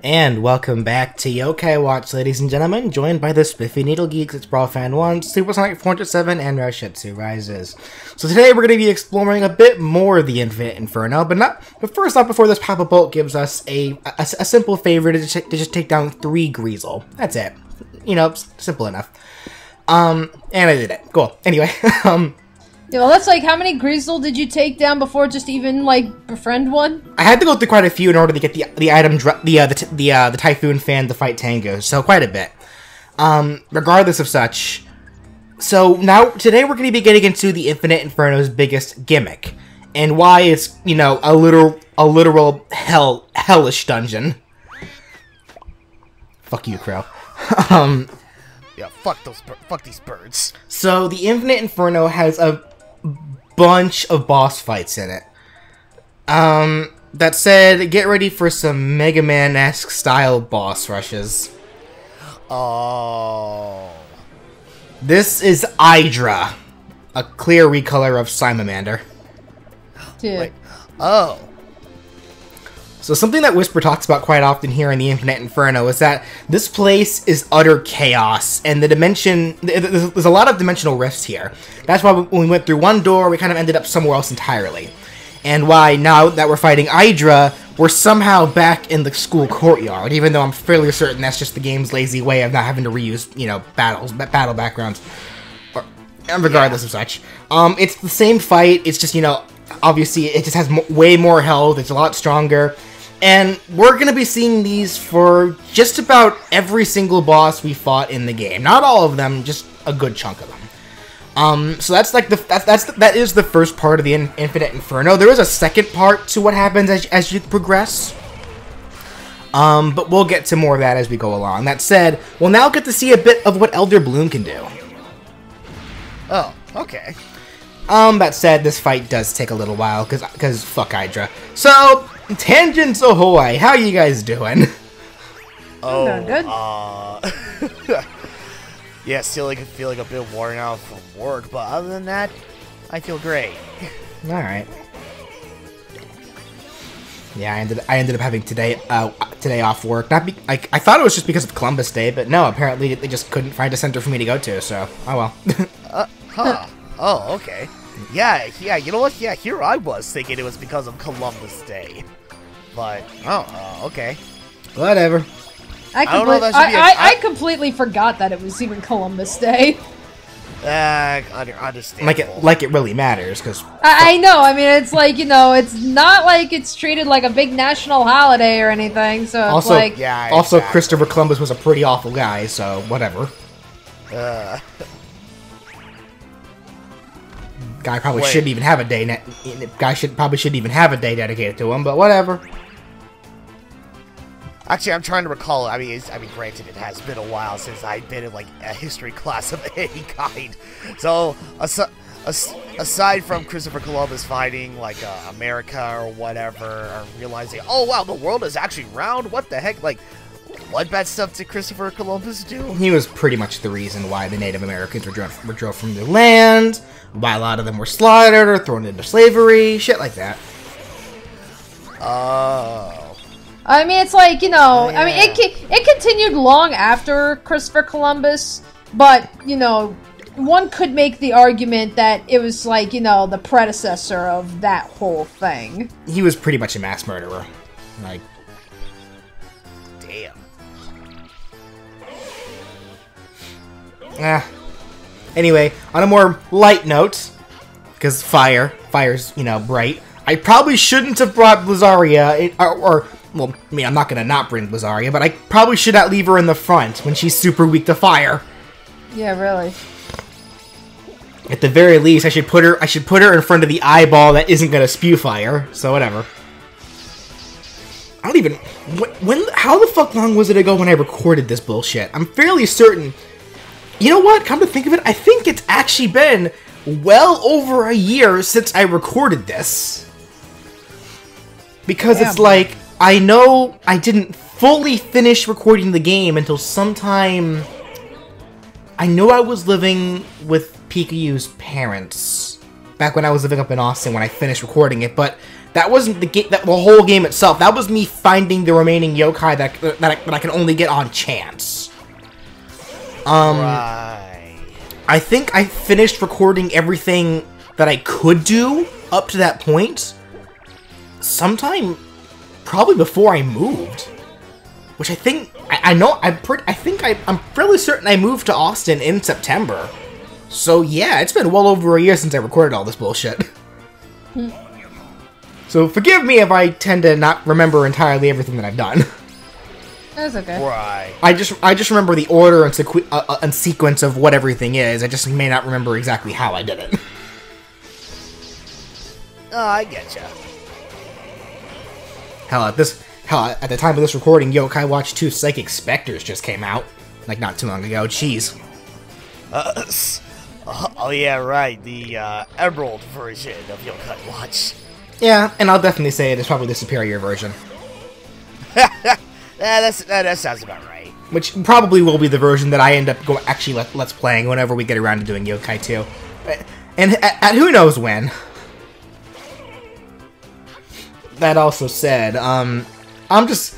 And welcome back to Yokai Watch, ladies and gentlemen, joined by the Spiffy Needle Geeks, it's Brawl Fan 1, Supersonic 407, and RoushutsuRises. So today we're going to be exploring a bit more of the Infinite Inferno, but first off, before this Papa Bolt gives us a simple favor to just take down 3 Greasel. That's it. You know, simple enough. And I did it. Cool. Anyway, Yeah, well, that's like, how many Greasel did you take down before just even, like, befriend one? I had to go through quite a few in order to get the item, the Typhoon fan to fight Tango, so quite a bit. Regardless of such, so now, today we're going to be getting into the Infinite Inferno's biggest gimmick, and why it's, you know, a literal hellish dungeon. Fuck you, Crow. Yeah, fuck these birds. So, the Infinite Inferno has a bunch of boss fights in it. That said, get ready for some Mega Man-esque style boss rushes. Oh. This is Hydra, a clear recolor of Saima. Dude. Wait. Oh. So something that Whisper talks about quite often here in the Infinite Inferno is that this place is utter chaos, and there's a lot of dimensional rifts here. That's why when we went through one door, we kind of ended up somewhere else entirely. And why, now that we're fighting Hydra, we're somehow back in the school courtyard, even though I'm fairly certain that's just the game's lazy way of not having to reuse, you know, battle backgrounds. And regardless of such. It's the same fight, it's just, you know, obviously it just has way more health, it's a lot stronger. And we're going to be seeing these for just about every single boss we fought in the game. Not all of them, just a good chunk of them. So that's like that is the first part of the Infinite Inferno. There is a second part to what happens as you progress. But we'll get to more of that as we go along. That said, we'll now get to see a bit of what Elder Bloom can do. Oh, okay. That said, this fight does take a little while, because fuck Hydra. So, Tangents ahoy! How you guys doing? Oh, good. Yeah, still feeling a bit worn out from work, but other than that, I feel great. Alright. Yeah, I ended up having today off work. I thought it was just because of Columbus Day, but no, apparently they just couldn't find a center for me to go to, so, oh well. Huh. Oh, okay. Yeah, you know what? Yeah, here I was thinking it was because of Columbus Day. But, okay. Whatever. I completely forgot that it was even Columbus Day. Understandable. Like it really matters, because... I know, I mean, it's like, you know, it's not like it's treated like a big national holiday or anything, so it's also, like... Yeah, also, exactly. Christopher Columbus was a pretty awful guy, so whatever. Guy probably shouldn't even have a day. Probably shouldn't even have a day dedicated to him, but whatever. Actually, I'm trying to recall. I mean, granted, it has been a while since I've been in like a history class of any kind. So, aside from Christopher Columbus finding like America or whatever, or realizing, oh wow, the world is actually round. What the heck? Like, what bad stuff did Christopher Columbus do? He was pretty much the reason why the Native Americans were drove from their land, why a lot of them were slaughtered or thrown into slavery, shit like that. Oh. I mean, it's like, you know, Yeah. I mean, it continued long after Christopher Columbus, but, you know, one could make the argument that it was like, you know, the predecessor of that whole thing. He was pretty much a mass murderer. Like, Damn. Anyway, on a more light note, because fire's, you know, bright, I probably shouldn't have brought Blizaria, well, I mean, I'm not gonna not bring Blizaria, but I probably should not leave her in the front when she's super weak to fire. Yeah, really. At the very least, I should put her in front of the eyeball that isn't gonna spew fire, so whatever. I don't even, how the fuck long was it ago when I recorded this bullshit? I'm fairly certain. You know what? Come to think of it, I think it's actually been well over a year since I recorded this. Because it's like, I know I didn't fully finish recording the game until sometime... I know I was living with Pikayu's parents back when I was living up in Austin when I finished recording it, but that wasn't the whole game itself. That was me finding the remaining yokai that I can only get on chance. Right. I think I finished recording everything that I could do up to that point sometime probably before I moved, which I think I'm fairly certain I moved to Austin in September. So yeah, it's been well over a year since I recorded all this bullshit. So forgive me if I tend to not remember entirely everything that I've done. That's okay. Right. I just remember the order and sequence of what everything is. I just may not remember exactly how I did it. Oh, I getcha. Hell, at the time of this recording, Yokai Watch 2 Psychic Spectres just came out. Like, not too long ago. Jeez. Oh yeah, right. The Emerald version of Yokai Watch. Yeah, and I'll definitely say it is probably the superior version. That sounds about right. Which probably will be the version that I end up let's playing whenever we get around to doing Yokai 2. And at who knows when. That also said, I'm just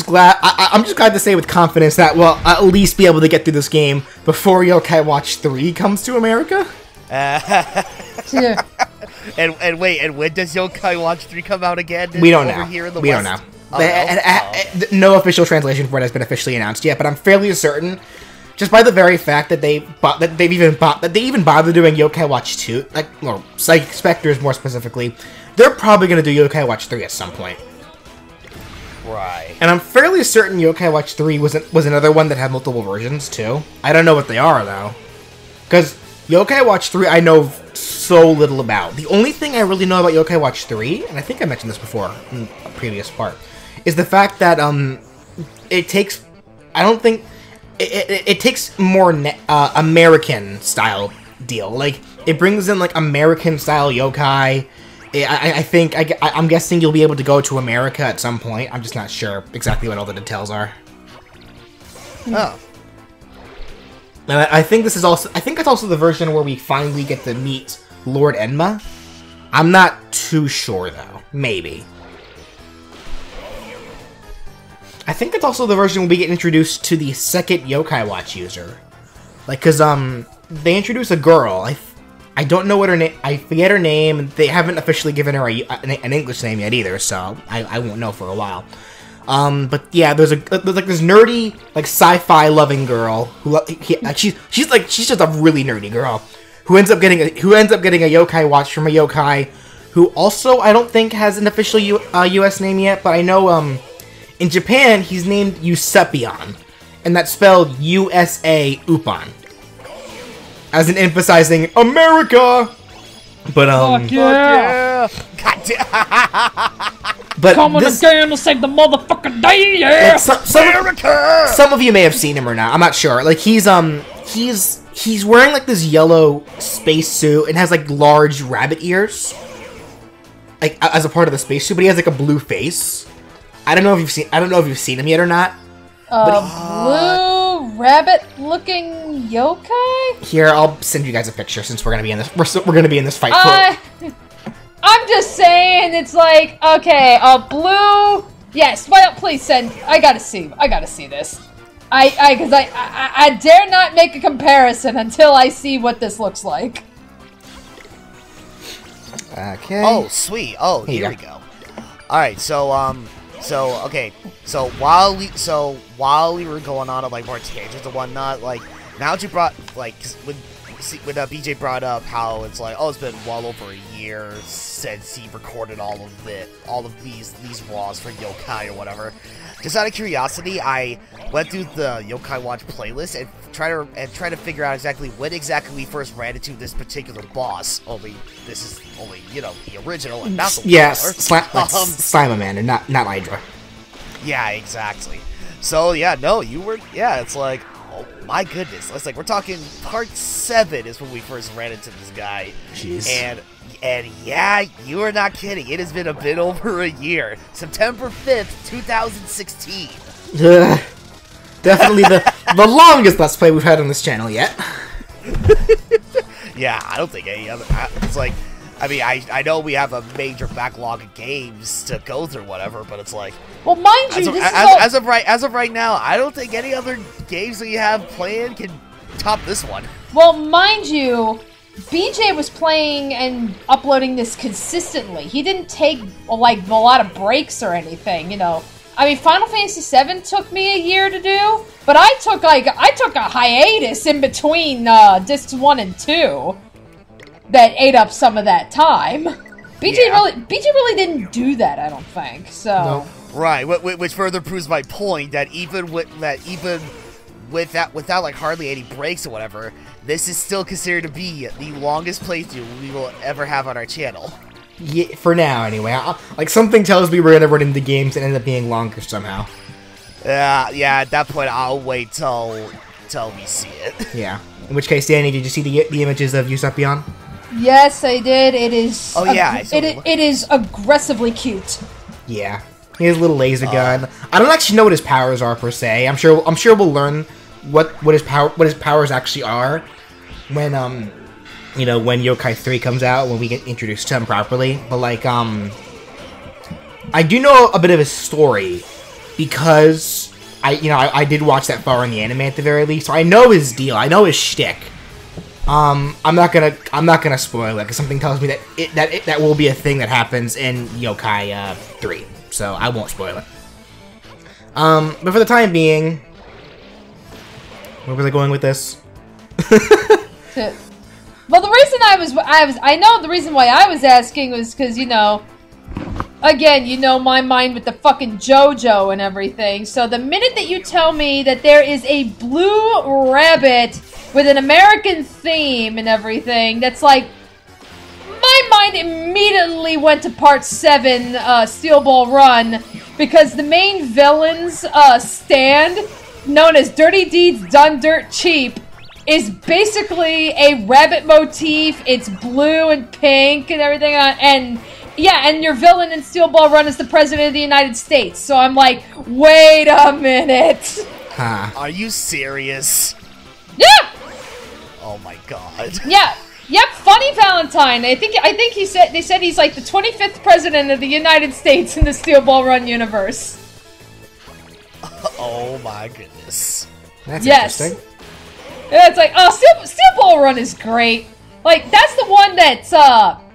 glad to say with confidence that we'll at least be able to get through this game before Yokai Watch 3 comes to America. Yeah. And wait, and when does Yokai Watch 3 come out again? We don't know. Here in the we West? don't know. Oh, no official translation for it has been officially announced yet, but I'm fairly certain, just by the very fact that they even bothered doing Yokai Watch 2, or Psychic Spectres more specifically, they're probably going to do Yokai Watch 3 at some point. Right. And I'm fairly certain Yokai Watch 3 was another one that had multiple versions too. I don't know what they are though, because Yokai Watch 3 I know so little about. The only thing I really know about Yokai Watch 3, and I think I mentioned this before in a previous part, is the fact that it takes more American style deal. Like, it brings in like American style yokai. I'm guessing you'll be able to go to America at some point. I'm just not sure exactly what all the details are. Oh. And I think that's also the version where we finally get to meet Lord Enma. I'm not too sure though. Maybe. I think it's also the version where we get introduced to the second Yokai Watch user. Like, cause they introduce a girl. I don't know what her name. I forget her name. They haven't officially given her an English name yet either, so I won't know for a while. But yeah, there's like this nerdy, like sci-fi loving girl who she's just a really nerdy girl who ends up getting a Yokai Watch from a yokai who also I don't think has an official U.S. name yet, but I know in Japan he's named Eusepion, and that's spelled USA Upon, as in emphasizing America. But Fuck yeah! God damn. But Coming again to save the motherfucking day, yeah! America! Some of you may have seen him or not. I'm not sure. Like, he's wearing like this yellow space suit and has like large rabbit ears, like as a part of the space suit. But he has like a blue face. I don't know if you've seen him yet or not. Blue rabbit-looking yokai? Here, I'll send you guys a picture since we're gonna be in this. We're gonna be in this fight. I'm just saying, it's like, okay, blue. Yes, why don't please send? I gotta see this. Because I dare not make a comparison until I see what this looks like. Okay. Oh, sweet. Oh, here we go. All right, so while we were going on like more tangents and whatnot, like now that you brought like when BJ brought up how it's like, oh, it's been well over a year since he recorded all of these raws for yokai or whatever. Just out of curiosity, I went through the Yokai Watch playlist and try to figure out exactly when we first ran into this particular boss. Only this is the original and not the Saima man and not Hydra. Yeah, exactly. So yeah, no, it's like, oh my goodness, it's like we're talking part 7 is when we first ran into this guy. Jeez. And yeah, you are not kidding. It has been a bit over a year. September 5th, 2016. Definitely the longest Let's Play we've had on this channel yet. Yeah, I don't think any other. It's like I mean, I know we have a major backlog of games to go through, whatever, but it's like... Well, mind you, as of right now, I don't think any other games that you have planned can top this one. Well, mind you, BJ was playing and uploading this consistently. He didn't take, like, a lot of breaks or anything, you know. I mean, Final Fantasy VII took me a year to do, but I took a hiatus in between discs 1 and 2 that ate up some of that time. BJ really didn't do that, I don't think. So No. Right, which further proves my point that even without like hardly any breaks or whatever, this is still considered to be the longest playthrough we will ever have on our channel. Yeah, for now, anyway. Like, something tells me we're gonna run into games and end up being longer somehow. Yeah, at that point, I'll wait till we see it. Yeah. In which case, Danny, did you see the images of Usopp? yes, I did. It is. Oh yeah, it is aggressively cute. Yeah. He has a little laser gun. I don't actually know what his powers are per se. I'm sure we'll learn what his powers actually are when you know, when Yokai 3 comes out, when we get introduced to him properly. But like I do know a bit of his story because I did watch that far in the anime at the very least, so I know his deal. I know his shtick. I'm not gonna spoil it because something tells me that will be a thing that happens in Yokai 3. So I won't spoil it. But for the time being, where was I going with this? Well, the reason I know the reason why I was asking was because, you know, again, you know my mind with the fucking JoJo and everything. So the minute that you tell me that there is a blue rabbit with an American theme and everything, that's like, my mind immediately went to Part 7, Steel Ball Run, because the main villain's stand, known as Dirty Deeds Done Dirt Cheap, is basically a rabbit motif. It's blue and pink and everything, and yeah, and your villain in Steel Ball Run is the President of the United States. So I'm like, wait a minute. Huh. Are you serious? Yeah. Oh my god. Yeah. Yep, Funny Valentine. I think they said he's like the 25th president of the United States in the Steel Ball Run universe. Oh my goodness. That's interesting. Yeah, it's like, oh, Steel Ball Run is great. Like, that's the one that's,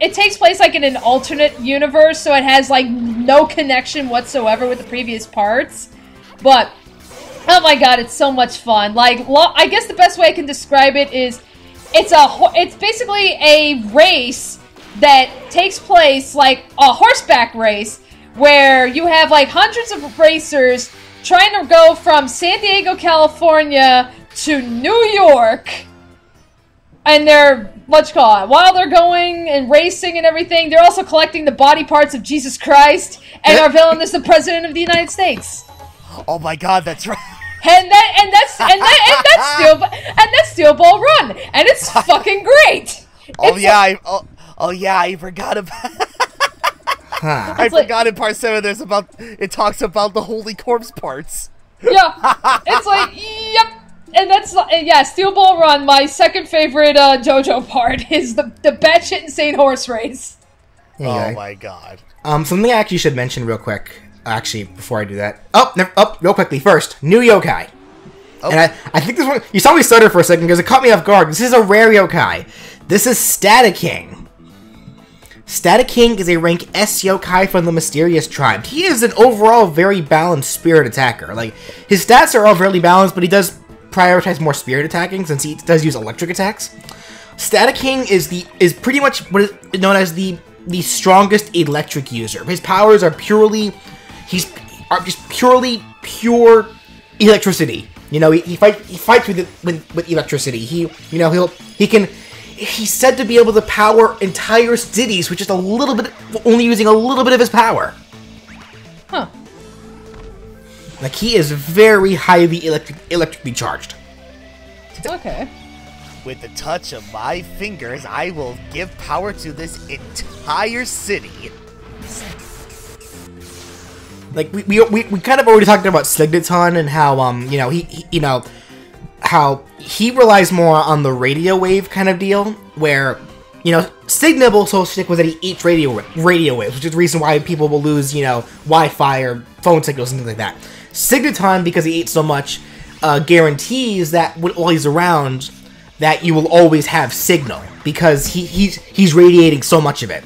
it takes place, like, in an alternate universe, so it has, like, no connection whatsoever with the previous parts. But, oh my god, it's so much fun. Like, I guess the best way I can describe it is, it's basically a race that takes place, like, a horseback race, where you have, like, hundreds of racers trying to go from San Diego, California to New York, and they're, while they're going and racing and everything, they're also collecting the body parts of Jesus Christ, and our villain is the President of the United States. Oh my god, that's right. And that's Steel Ball Run, and it's fucking great. I forgot about. I forgot in Part 7 it talks about the holy corpse parts. Yeah, it's like, yep. And that's, yeah, Steel Ball Run, my second favorite JoJo part, is the batshit insane horse race. Oh my god. Something I actually should mention real quick, actually, before I do that. Real quickly. First, new yokai. Oh. And I think this one, you saw me stutter for a second because it caught me off guard. This is a rare yokai. This is Static King. Static King is a rank S yokai from the Mysterious tribe. He is an overall very balanced spirit attacker. Like, his stats are all fairly balanced, but he does prioritize more spirit attacking since he does use electric attacks. Static King is pretty much what is known as the strongest electric user. His powers are purely pure electricity. You know, he fights with electricity. He's said to be able to power entire cities with just only using a little bit of his power. Huh. Like, he is very highly electrically charged. Okay. With the touch of my fingers, I will give power to this entire city. Like, we kind of already talked about Signaton and how how he relies more on the radio wave kind of deal, where Signa will so stick with that he eats radio waves, which is the reason why people will lose, Wi-Fi or phone signals and things like that. Signaton, because he eats so much, guarantees that while he's around, that you will always have signal, because he's radiating so much of it.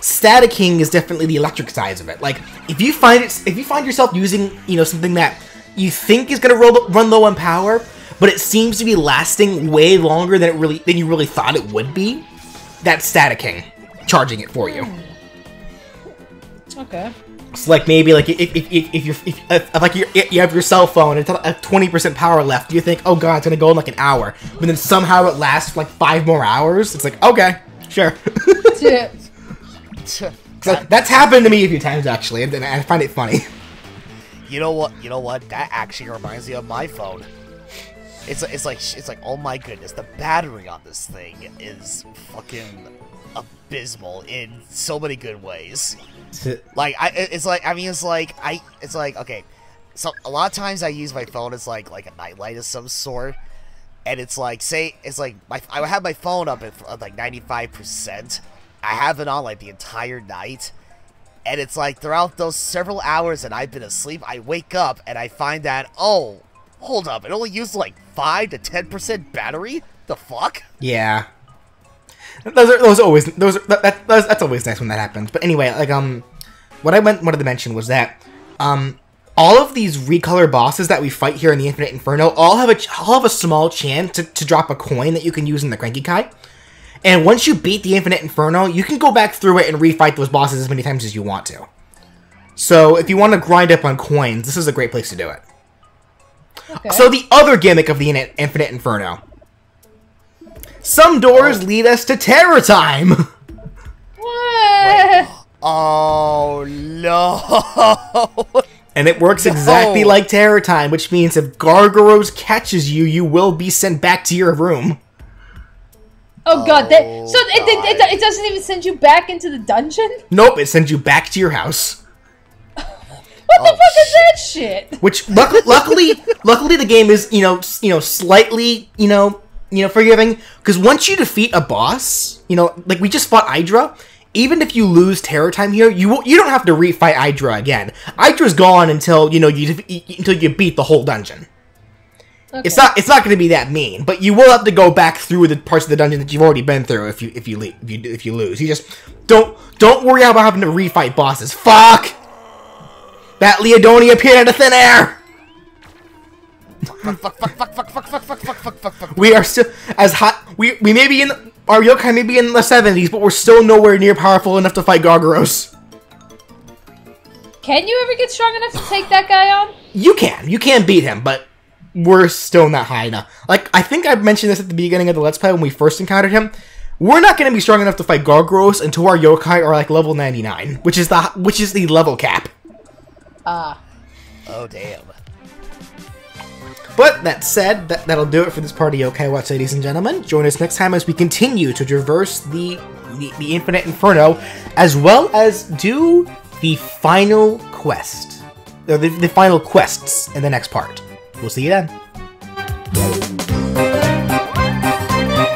Static King is definitely the electric side of it. Like, if you find yourself using, something that you think is gonna run low on power, but it seems to be lasting way longer than you really thought it would be, that's Static King charging it for you. Okay. So like maybe like if you have your cell phone and it's at 20% power left, you think, oh god, it's gonna go in like an hour, but then somehow it lasts like 5 more hours. It's like, okay, sure. So that's happened to me a few times actually, and I find it funny. You know what? That actually reminds me of my phone. It's like oh my goodness, the battery on this thing is fucking abysmal in so many good ways. Like it's like okay. So a lot of times I use my phone as like a nightlight of some sort, and it's like I have my phone up at like 95%. I have it on like the entire night, and it's like throughout those several hours that I've been asleep, I wake up and I find that, oh, hold up, it only used like 5 to 10% battery. The fuck? Yeah. That's always nice when that happens. But anyway, like what I wanted to mention was that all of these recolor bosses that we fight here in the Infinite Inferno all have a small chance to drop a coin that you can use in the Cranky Kai. And once you beat the Infinite Inferno, you can go back through it and refight those bosses as many times as you want to. So if you want to grind up on coins, this is a great place to do it. Okay. So the other gimmick of the Infinite Inferno. Some doors lead us to Terror Time! What? Wait. Oh, no! And it works exactly like Terror Time, which means if Gargoros catches you, you will be sent back to your room. Oh god, it doesn't even send you back into the dungeon? Nope, it sends you back to your house. What the fuck is that shit? Which luckily the game is slightly forgiving, because once you defeat a boss, like we just fought Hydra. Even if you lose Terror Time here, you don't have to refight Hydra again. Hydra's gone until you beat the whole dungeon. Okay. It's not going to be that mean, but you will have to go back through the parts of the dungeon that you've already been through if you lose. You just don't worry about having to refight bosses. Fuck! That Leodonia appeared out of thin air! Fuck. We are still as hot. We may be in our yokai may be in the 70s, but we're still nowhere near powerful enough to fight Gargoros. Can you ever get strong enough to take that guy on? You can beat him, but we're still not high enough. Like, I think I mentioned this at the beginning of the Let's Play when we first encountered him. We're not going to be strong enough to fight Gargoros until our yokai are like level 99, which is the level cap. Ah. Oh damn. But that said, that'll do it for this part of Yokai Watch, ladies and gentlemen. Join us next time as we continue to traverse the Infinite Inferno, as well as do the final quest, or the final quests in the next part. We'll see you then.